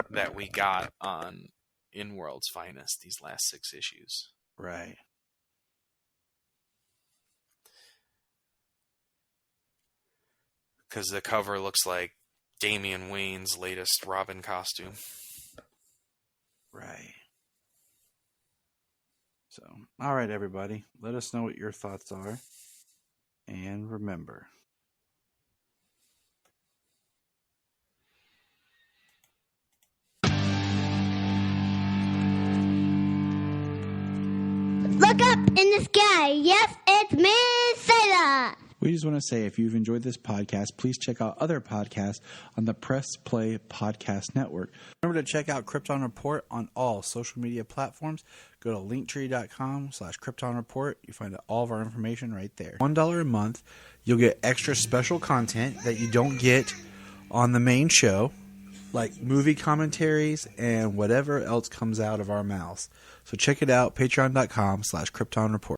Speaker 5: that we got on in World's finest these last 6 issues.
Speaker 4: Right.
Speaker 5: Because the cover looks like Damian Wayne's latest Robin costume.
Speaker 4: Right. So, all right, everybody. Let us know what your thoughts are. And remember,
Speaker 2: Look up in the sky. Yes, it's me, Sailor.
Speaker 9: We just want to say if you've enjoyed this podcast, please check out other podcasts on the Press Play Podcast Network.
Speaker 4: remember to check out Krypton Report on all social media platforms. Go to linktree.com/Krypton Report. You find all of our information right there. $1 a month, you'll get extra special content that you don't get on the main show, like movie commentaries and whatever else comes out of our mouths. So check it out, patreon.com/Krypton Report.